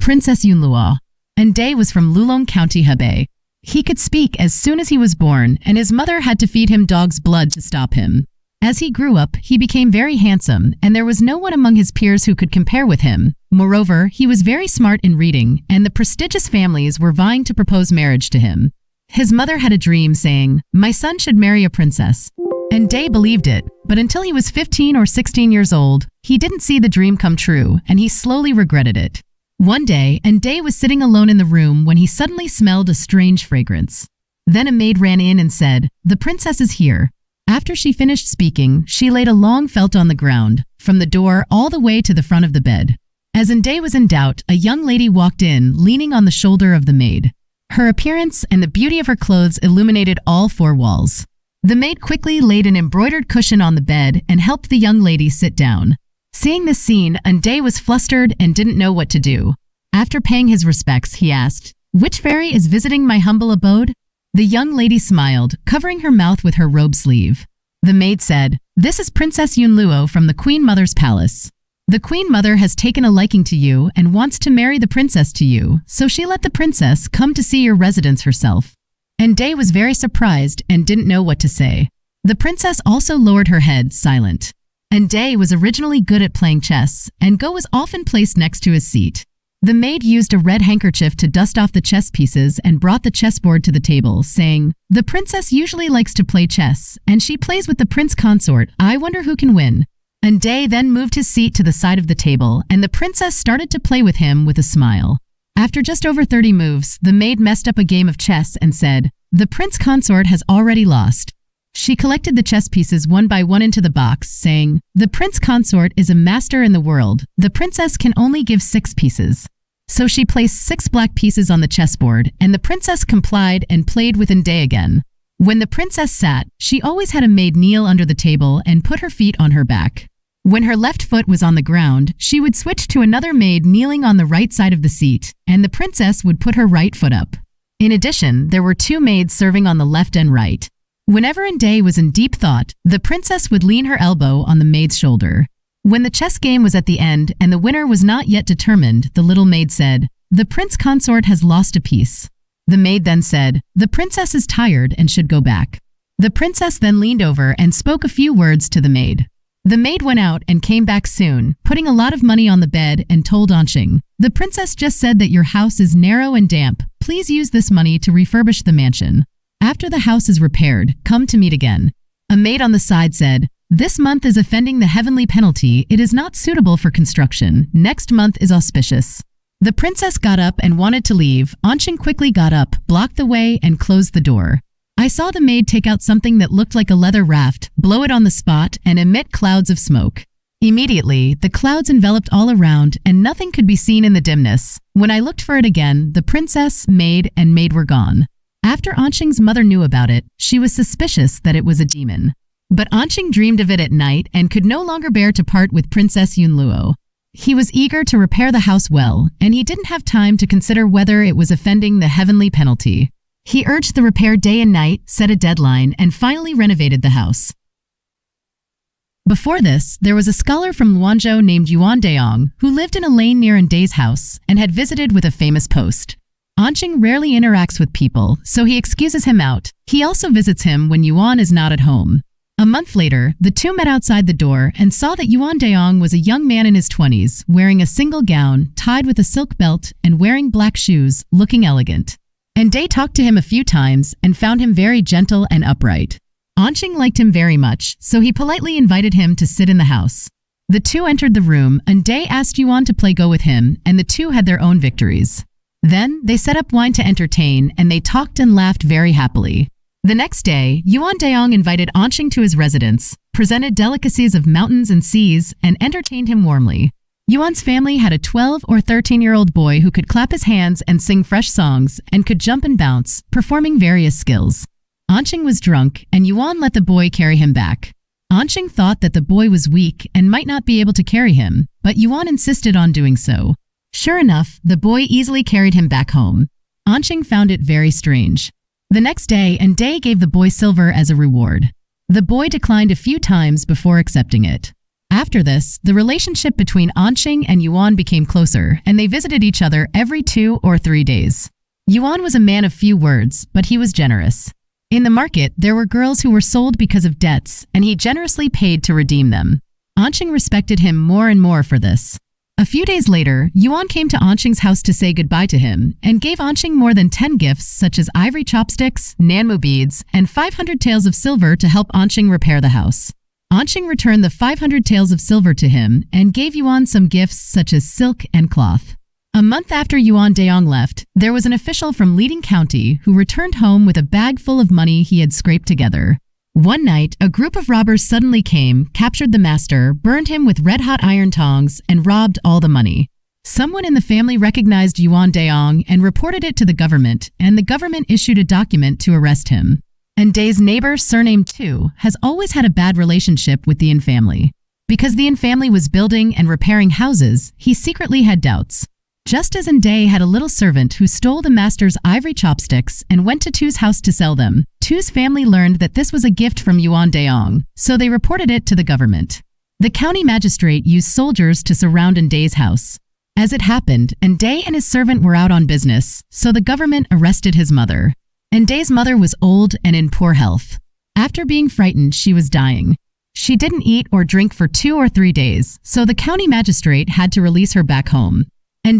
Princess Yunluo. Day was from Lulong County, Hebei. He could speak as soon as he was born, and his mother had to feed him dog's blood to stop him. As he grew up, he became very handsome, and there was no one among his peers who could compare with him. Moreover, he was very smart in reading, and the prestigious families were vying to propose marriage to him. His mother had a dream saying, "My son should marry a princess." And Day believed it, but until he was 15 or 16 years old, he didn't see the dream come true, and he slowly regretted it. One day, Day was sitting alone in the room when he suddenly smelled a strange fragrance. Then a maid ran in and said, "The princess is here." After she finished speaking, she laid a long felt on the ground, from the door all the way to the front of the bed. As Day was in doubt, a young lady walked in, leaning on the shoulder of the maid. Her appearance and the beauty of her clothes illuminated all four walls. The maid quickly laid an embroidered cushion on the bed and helped the young lady sit down. Seeing this scene, Day was flustered and didn't know what to do. After paying his respects, he asked, "Which fairy is visiting my humble abode?" The young lady smiled, covering her mouth with her robe sleeve. The maid said, "This is Princess Yunluo from the Queen Mother's palace. The Queen Mother has taken a liking to you and wants to marry the princess to you, so she let the princess come to see your residence herself." Day was very surprised and didn't know what to say. The princess also lowered her head, silent. Day was originally good at playing chess, and Go was often placed next to his seat. The maid used a red handkerchief to dust off the chess pieces and brought the chessboard to the table, saying, "The princess usually likes to play chess, and she plays with the prince consort. I wonder who can win." Day then moved his seat to the side of the table, and the princess started to play with him with a smile. After just over 30 moves, the maid messed up a game of chess and said, "The prince consort has already lost." She collected the chess pieces one by one into the box, saying, "The prince consort is a master in the world. The princess can only give 6 pieces." So she placed 6 black pieces on the chessboard, and the princess complied and played with Day again. When the princess sat, she always had a maid kneel under the table and put her feet on her back. When her left foot was on the ground, she would switch to another maid kneeling on the right side of the seat, and the princess would put her right foot up. In addition, there were 2 maids serving on the left and right. Whenever Day was in deep thought, the princess would lean her elbow on the maid's shoulder. When the chess game was at the end and the winner was not yet determined, the little maid said, "The prince consort has lost a piece." The maid then said, "The princess is tired and should go back." The princess then leaned over and spoke a few words to the maid. The maid went out and came back soon, putting a lot of money on the bed, and told Anqing, "The princess just said that your house is narrow and damp. Please use this money to refurbish the mansion. After the house is repaired, come to meet again." A maid on the side said, "This month is offending the heavenly penalty. It is not suitable for construction. Next month is auspicious." The princess got up and wanted to leave. Anqing quickly got up, blocked the way, and closed the door. I saw the maid take out something that looked like a leather raft, blow it on the spot, and emit clouds of smoke. Immediately, the clouds enveloped all around, and nothing could be seen in the dimness. When I looked for it again, the princess, maid, and maid were gone. After Anqing's mother knew about it, she was suspicious that it was a demon. But Anqing dreamed of it at night and could no longer bear to part with Princess Yunluo. He was eager to repair the house well, and he didn't have time to consider whether it was offending the heavenly penalty. He urged the repair day and night, set a deadline, and finally renovated the house. Before this, there was a scholar from Luanzhou named Yuan who lived in a lane near Day's house and had visited with a famous post. Anqing rarely interacts with people, so he excuses him out. He also visits him when Yuan is not at home. A month later, the two met outside the door and saw that Yuan Daong was a young man in his 20s, wearing a single gown, tied with a silk belt, and wearing black shoes, looking elegant. Day talked to him a few times and found him very gentle and upright. Anqing liked him very much, so he politely invited him to sit in the house. The two entered the room, and Day asked Yuan to play Go with him, and the two had their own victories. Then, they set up wine to entertain, and they talked and laughed very happily. The next day, Yuan Daong invited Anqing to his residence, presented delicacies of mountains and seas, and entertained him warmly. Yuan's family had a 12 or 13-year-old boy who could clap his hands and sing fresh songs, and could jump and bounce, performing various skills. Anqing was drunk, and Yuan let the boy carry him back. Anqing thought that the boy was weak and might not be able to carry him, but Yuan insisted on doing so. Sure enough, the boy easily carried him back home. Anqing found it very strange. The next day, Day gave the boy silver as a reward. The boy declined a few times before accepting it. After this, the relationship between Anqing and Yuan became closer, and they visited each other every 2 or 3 days. Yuan was a man of few words, but he was generous. In the market, there were girls who were sold because of debts, and he generously paid to redeem them. Anqing respected him more and more for this. A few days later, Yuan came to Anqing's house to say goodbye to him, and gave Anqing more than 10 gifts such as ivory chopsticks, Nanmu beads, and 500 taels of silver to help Anqing repair the house. Anqing returned the 500 taels of silver to him and gave Yuan some gifts such as silk and cloth. A month after Yuan Daong left, there was an official from Leading County who returned home with a bag full of money he had scraped together. One night, a group of robbers suddenly came, captured the master, burned him with red-hot iron tongs, and robbed all the money. Someone in the family recognized Yuan Daong and reported it to the government, and the government issued a document to arrest him. And Day's neighbor, surnamed Tu, has always had a bad relationship with the Yin family. Because the Yin family was building and repairing houses, he secretly had doubts. Just as Day had a little servant who stole the master's ivory chopsticks and went to Tu's house to sell them, Tu's family learned that this was a gift from Yuan Daong, so they reported it to the government. The county magistrate used soldiers to surround Day's house. As it happened, Day and his servant were out on business, so the government arrested his mother. Day's mother was old and in poor health. After being frightened, she was dying. She didn't eat or drink for 2 or 3 days, so the county magistrate had to release her back home.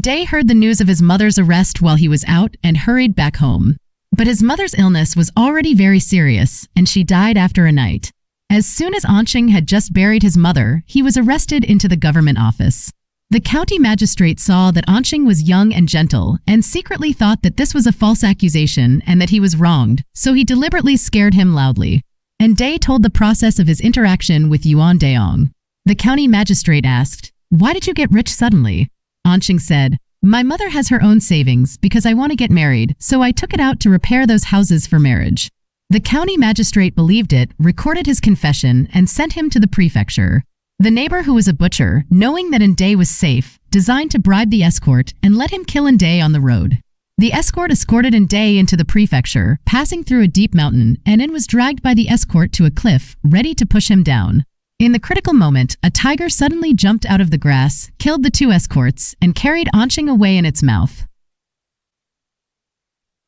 Day heard the news of his mother's arrest while he was out and hurried back home. But his mother's illness was already very serious, and she died after a night. As soon as Anqing had just buried his mother, he was arrested into the government office. The county magistrate saw that Anqing was young and gentle, and secretly thought that this was a false accusation and that he was wronged, so he deliberately scared him loudly. Day told the process of his interaction with Yuan Daong. The county magistrate asked, "Why did you get rich suddenly?" Anqing said, "My mother has her own savings because I want to get married, so I took it out to repair those houses for marriage." The county magistrate believed it, recorded his confession, and sent him to the prefecture. The neighbor, who was a butcher, knowing that Day was safe, designed to bribe the escort and let him kill Day on the road. The escort escorted Day into the prefecture, passing through a deep mountain, and was dragged by the escort to a cliff, ready to push him down. In the critical moment, a tiger suddenly jumped out of the grass, killed the 2 escorts, and carried Anqing away in its mouth.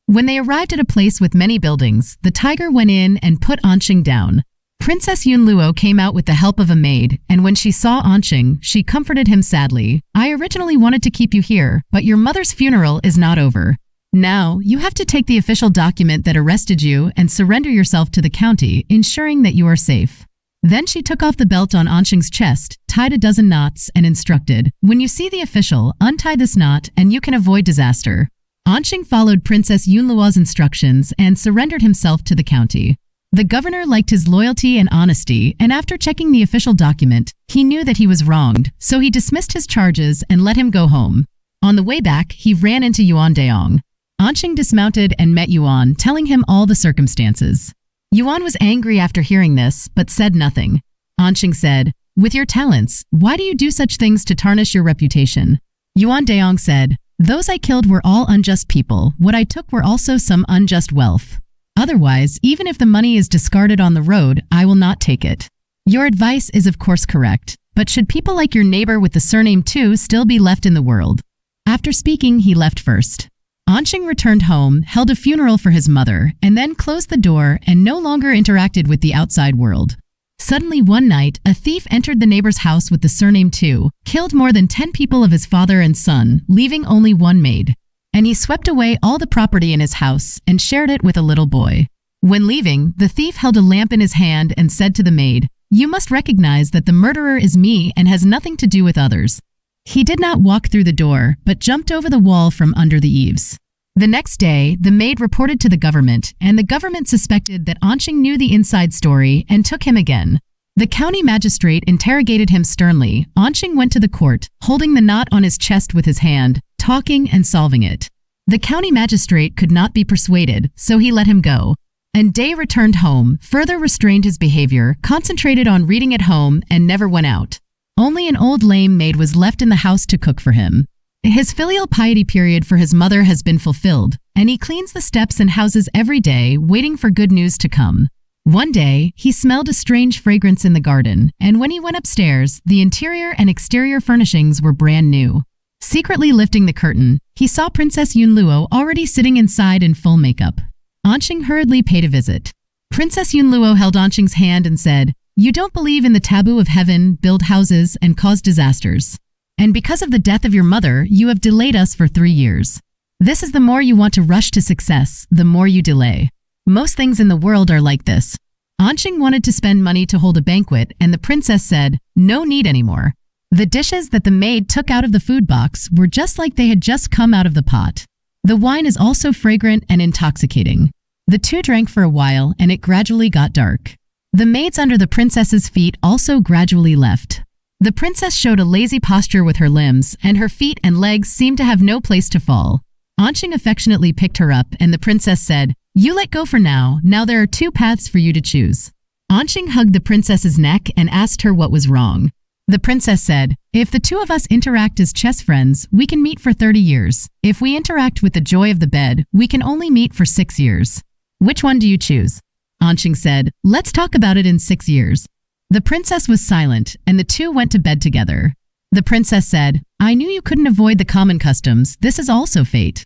When they arrived at a place with many buildings, the tiger went in and put Anqing down. Princess Yunluo came out with the help of a maid, and when she saw Anqing, she comforted him sadly. "I originally wanted to keep you here, but your mother's funeral is not over. Now, you have to take the official document that arrested you and surrender yourself to the county, ensuring that you are safe." Then she took off the belt on Anqing's chest, tied a dozen knots, and instructed, "When you see the official, untie this knot and you can avoid disaster." Anqing followed Princess Yunluo's instructions and surrendered himself to the county. The governor liked his loyalty and honesty, and after checking the official document, he knew that he was wronged, so he dismissed his charges and let him go home. On the way back, he ran into Yuan Daong. Anqing dismounted and met Yuan, telling him all the circumstances. Yuan was angry after hearing this, but said nothing. Anqing said, "With your talents, why do you do such things to tarnish your reputation?" Yuan Daong said, "Those I killed were all unjust people. What I took were also some unjust wealth. Otherwise, even if the money is discarded on the road, I will not take it. Your advice is of course correct, but should people like your neighbor with the surname Tu still be left in the world?" After speaking, he left first. Anqing returned home, held a funeral for his mother, and then closed the door and no longer interacted with the outside world. Suddenly one night, a thief entered the neighbor's house with the surname Tu, killed more than 10 people of his father and son, leaving only one maid. And he swept away all the property in his house and shared it with a little boy. When leaving, the thief held a lamp in his hand and said to the maid, "You must recognize that the murderer is me and has nothing to do with others." He did not walk through the door, but jumped over the wall from under the eaves. The next day, the maid reported to the government, and the government suspected that Anqing knew the inside story and took him again. The county magistrate interrogated him sternly. Anqing went to the court, holding the knot on his chest with his hand, talking and solving it. The county magistrate could not be persuaded, so he let him go. And Day returned home, further restrained his behavior, concentrated on reading at home, and never went out. Only an old lame maid was left in the house to cook for him. His filial piety period for his mother has been fulfilled, and he cleans the steps and houses every day, waiting for good news to come. One day, he smelled a strange fragrance in the garden, and when he went upstairs, the interior and exterior furnishings were brand new. Secretly lifting the curtain, he saw Princess Yunluo already sitting inside in full makeup. Anqing hurriedly paid a visit. Princess Yunluo held Anqing's hand and said, "You don't believe in the taboo of heaven, build houses, and cause disasters. And because of the death of your mother, you have delayed us for 3 years. This is the more you want to rush to success, the more you delay. Most things in the world are like this." Anqing wanted to spend money to hold a banquet, and the princess said, "No need anymore." The dishes that the maid took out of the food box were just like they had just come out of the pot. The wine is also fragrant and intoxicating. The two drank for a while, and it gradually got dark. The maids under the princess's feet also gradually left. The princess showed a lazy posture with her limbs, and her feet and legs seemed to have no place to fall. Anqing affectionately picked her up, and the princess said, "You let go for now. Now there are 2 paths for you to choose." Anqing hugged the princess's neck and asked her what was wrong. The princess said, "If the 2 of us interact as chess friends, we can meet for 30 years. If we interact with the joy of the bed, we can only meet for 6 years. Which one do you choose?" Anqing said, "Let's talk about it in 6 years." The princess was silent, and the 2 went to bed together. The princess said, "I knew you couldn't avoid the common customs. This is also fate."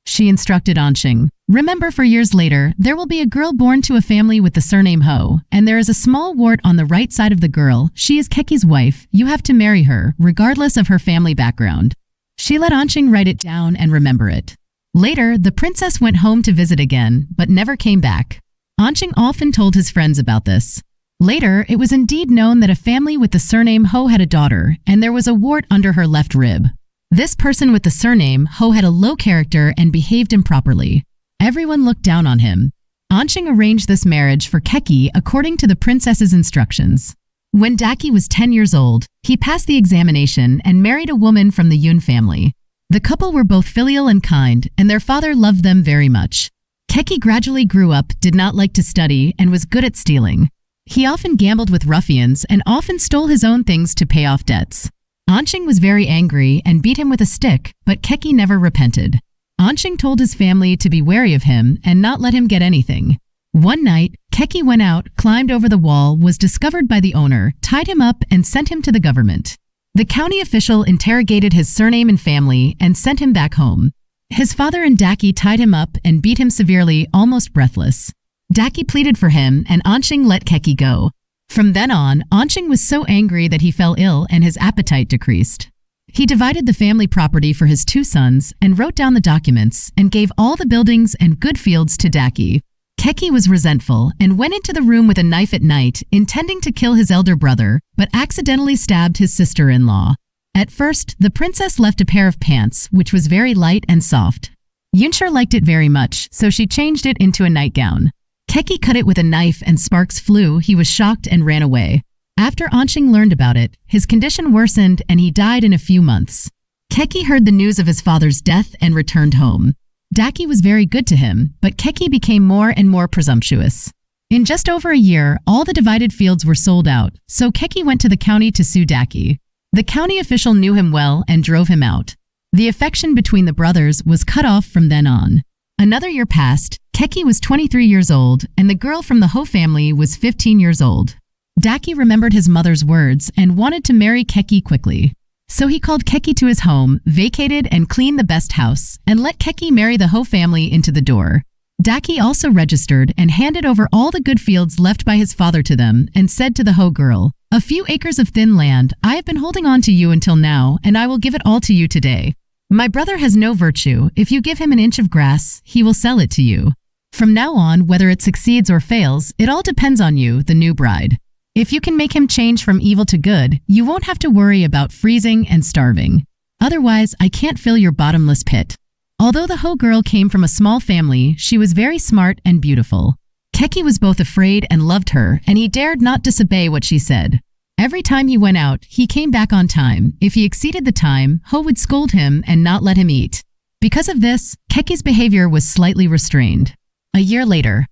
She instructed Anqing, "Remember, for years later, there will be a girl born to a family with the surname Ho, and there is a small wart on the right side of the girl. She is Keki's wife. You have to marry her, regardless of her family background." She let Anqing write it down and remember it. Later, the princess went home to visit again, but never came back. Anqing often told his friends about this. Later, it was indeed known that a family with the surname Ho had a daughter, and there was a wart under her left rib. This person with the surname Ho had a low character and behaved improperly. Everyone looked down on him. Anqing arranged this marriage for Keki according to the princess's instructions. When Daki was 10 years old, he passed the examination and married a woman from the Yun family. The couple were both filial and kind, and their father loved them very much. Keki gradually grew up, did not like to study, and was good at stealing. He often gambled with ruffians and often stole his own things to pay off debts. Anqing was very angry and beat him with a stick, but Keki never repented. Anqing told his family to be wary of him and not let him get anything. One night, Keki went out, climbed over the wall, was discovered by the owner, tied him up, and sent him to the government. The county official interrogated his surname and family and sent him back home. His father and Daki tied him up and beat him severely, almost breathless. Daki pleaded for him, and Anqing let Keki go. From then on, Anqing was so angry that he fell ill and his appetite decreased. He divided the family property for his 2 sons and wrote down the documents and gave all the buildings and good fields to Daki. Keki was resentful and went into the room with a knife at night, intending to kill his elder brother, but accidentally stabbed his sister-in-law. At first, the princess left a pair of pants, which was very light and soft. Yunshur liked it very much, so she changed it into a nightgown. Keki cut it with a knife and sparks flew. He was shocked and ran away. After Anqing learned about it, his condition worsened and he died in a few months. Keki heard the news of his father's death and returned home. Daki was very good to him, but Keki became more and more presumptuous. In just over a year, all the divided fields were sold out, so Keki went to the county to sue Daki. The county official knew him well and drove him out. The affection between the brothers was cut off from then on. Another year passed. Keki was 23 years old, and the girl from the Ho family was 15 years old. Daki remembered his mother's words and wanted to marry Keki quickly. So he called Keki to his home, vacated and cleaned the best house, and let Keki marry the Ho family into the door. Daki also registered and handed over all the good fields left by his father to them and said to the Ho girl, "A few acres of thin land, I have been holding on to you until now, and I will give it all to you today. My brother has no virtue. If you give him an inch of grass, he will sell it to you. From now on, whether it succeeds or fails, it all depends on you, the new bride. If you can make him change from evil to good, you won't have to worry about freezing and starving. Otherwise, I can't fill your bottomless pit." Although the Ho girl came from a small family, she was very smart and beautiful. Keki was both afraid and loved her, and he dared not disobey what she said. Every time he went out, he came back on time. If he exceeded the time, Ho would scold him and not let him eat. Because of this, Keki's behavior was slightly restrained. A year later,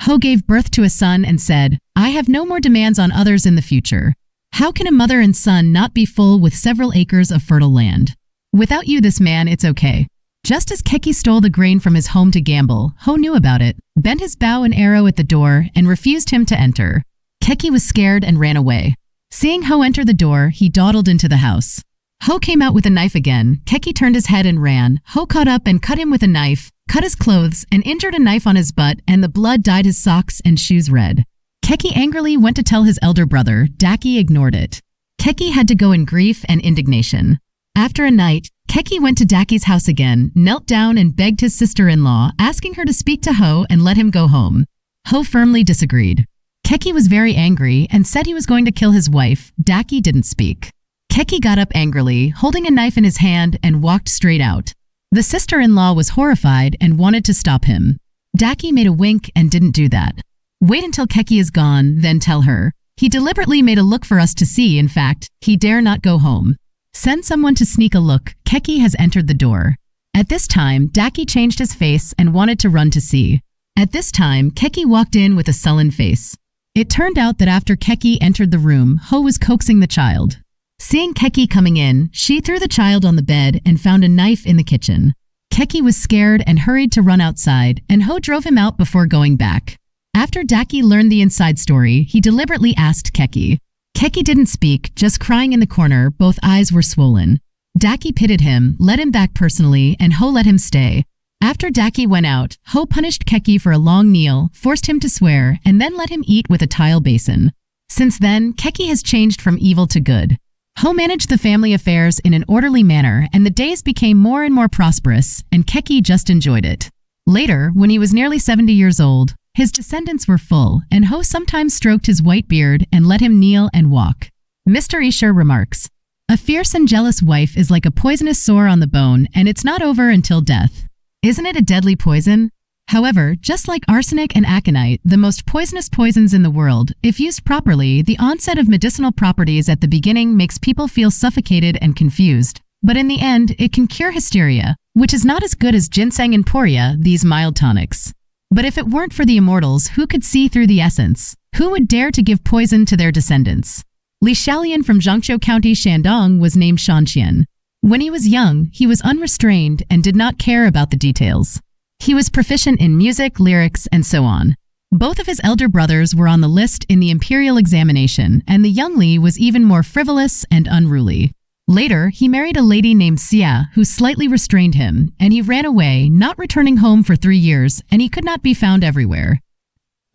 Ho gave birth to a son and said, "I have no more demands on others in the future. How can a mother and son not be full with several acres of fertile land? Without you, this man, it's okay." Just as Keki stole the grain from his home to gamble, Ho knew about it. bent his bow and arrow at the door, and refused him to enter. Keki was scared and ran away. Seeing Ho enter the door, he dawdled into the house. Ho came out with a knife again. Keki turned his head and ran. Ho caught up and cut him with a knife, cut his clothes, and injured a knife on his butt, and the blood dyed his socks and shoes red. Keki angrily went to tell his elder brother. Daki ignored it. Keki had to go in grief and indignation. After a night, Keki went to Daki's house again, knelt down and begged his sister-in-law, asking her to speak to Ho and let him go home. Ho firmly disagreed. Keki was very angry and said he was going to kill his wife. Daki didn't speak. Keki got up angrily, holding a knife in his hand, and walked straight out. The sister-in-law was horrified and wanted to stop him. Daki made a wink and didn't do that. Wait until Keki is gone, then tell her. He deliberately made a look for us to see. In fact, he dare not go home. Send someone to sneak a look. Keki has entered the door. At this time, Daki changed his face and wanted to run to see. At this time, Keki walked in with a sullen face. It turned out that after Keki entered the room, Ho was coaxing the child. Seeing Keki coming in, she threw the child on the bed and found a knife in the kitchen. Keki was scared and hurried to run outside, and Ho drove him out before going back. After Daki learned the inside story, he deliberately asked Keki. Keki didn't speak, just crying in the corner. Both eyes were swollen. Daki pitied him, led him back personally, and Ho let him stay. After Daki went out, Ho punished Keki for a long meal, forced him to swear, and then let him eat with a tile basin. Since then, Keki has changed from evil to good. Ho managed the family affairs in an orderly manner, and the days became more and more prosperous, and Keki just enjoyed it. Later, when he was nearly 70 years old, his descendants were full, and Ho sometimes stroked his white beard and let him kneel and walk. Mr. Isher remarks, "A fierce and jealous wife is like a poisonous sore on the bone, and it's not over until death. Isn't it a deadly poison? However, just like arsenic and aconite, the most poisonous poisons in the world, if used properly, the onset of medicinal properties at the beginning makes people feel suffocated and confused. But in the end, it can cure hysteria, which is not as good as ginseng and poria, these mild tonics. But if it weren't for the immortals, who could see through the essence? Who would dare to give poison to their descendants?" Li Xiaolian from Zhangqiu County, Shandong, was named Shanqian. When he was young, he was unrestrained and did not care about the details. He was proficient in music, lyrics, and so on. Both of his elder brothers were on the list in the imperial examination, and the young Li was even more frivolous and unruly. Later, he married a lady named Xia, who slightly restrained him, and he ran away, not returning home for 3 years, and he could not be found everywhere.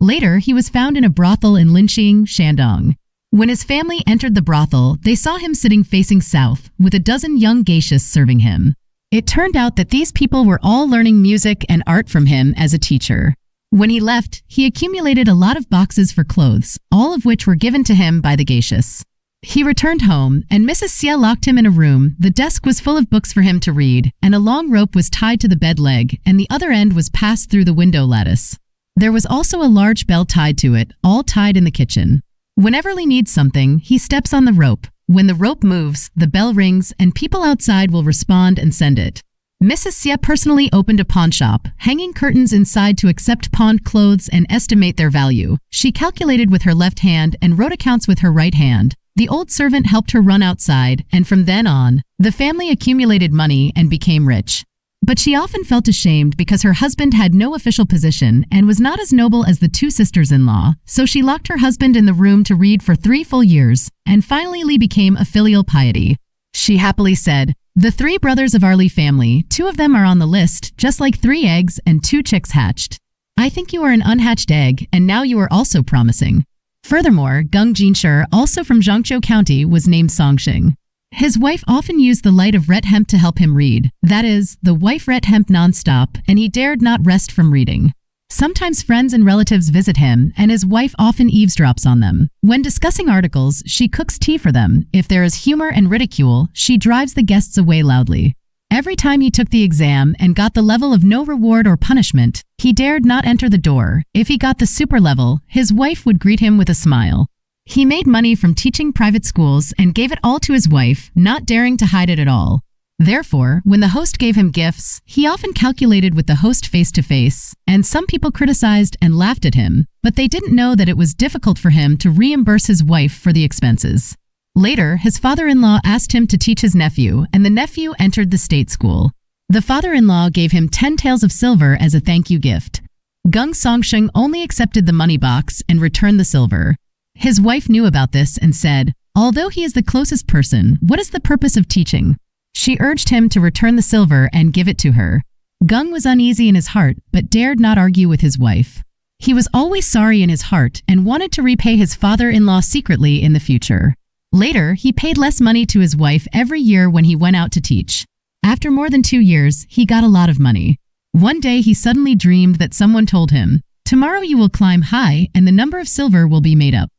Later, he was found in a brothel in Linqing, Shandong. When his family entered the brothel, they saw him sitting facing south, with a dozen young geishas serving him. It turned out that these people were all learning music and art from him as a teacher. When he left, he accumulated a lot of boxes for clothes, all of which were given to him by the geishas. He returned home, and Mrs. Xia locked him in a room. The desk was full of books for him to read, and a long rope was tied to the bed leg, and the other end was passed through the window lattice. There was also a large bell tied to it, all tied in the kitchen. Whenever Li needs something, he steps on the rope. When the rope moves, the bell rings, and people outside will respond and send it. Mrs. Xia personally opened a pawn shop, hanging curtains inside to accept pawned clothes and estimate their value. She calculated with her left hand and wrote accounts with her right hand. The old servant helped her run outside, and from then on, the family accumulated money and became rich. But she often felt ashamed because her husband had no official position and was not as noble as the two sisters-in-law, so she locked her husband in the room to read for 3 full years, and finally Li became a filial piety. She happily said, "The 3 brothers of our Li family, 2 of them are on the list, just like 3 eggs and 2 chicks hatched. I think you are an unhatched egg, and now you are also promising." Furthermore, Gung Jinshi, also from Zhangqiu County, was named Songxing. His wife often used the light of red hemp to help him read. That is, the wife read hemp non-stop, and he dared not rest from reading. Sometimes friends and relatives visit him, and his wife often eavesdrops on them. When discussing articles, she cooks tea for them. If there is humor and ridicule, she drives the guests away loudly. Every time he took the exam and got the level of no reward or punishment, he dared not enter the door. If he got the super level, his wife would greet him with a smile. He made money from teaching private schools and gave it all to his wife, not daring to hide it at all. Therefore, when the host gave him gifts, he often calculated with the host face to face, and some people criticized and laughed at him, but they didn't know that it was difficult for him to reimburse his wife for the expenses. Later, his father-in-law asked him to teach his nephew, and the nephew entered the state school. The father-in-law gave him 10 taels of silver as a thank you gift. Gung Songsheng only accepted the money box and returned the silver. His wife knew about this and said, "Although he is the closest person, what is the purpose of teaching?" She urged him to return the silver and give it to her. Gung was uneasy in his heart, but dared not argue with his wife. He was always sorry in his heart and wanted to repay his father-in-law secretly in the future. Later, he paid less money to his wife every year when he went out to teach. After more than 2 years, he got a lot of money. One day he suddenly dreamed that someone told him, "Tomorrow you will climb high and the number of silver will be made up."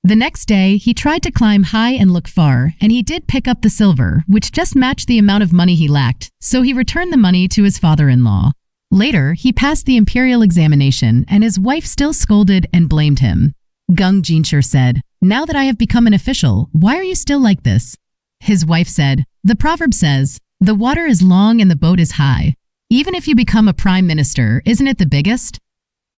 The next day, he tried to climb high and look far, and he did pick up the silver, which just matched the amount of money he lacked, so he returned the money to his father-in-law. Later, he passed the imperial examination, and his wife still scolded and blamed him. Gung Jinsher said, "Now that I have become an official, why are you still like this?" His wife said, "The proverb says, the water is long and the boat is high. Even if you become a prime minister, isn't it the biggest?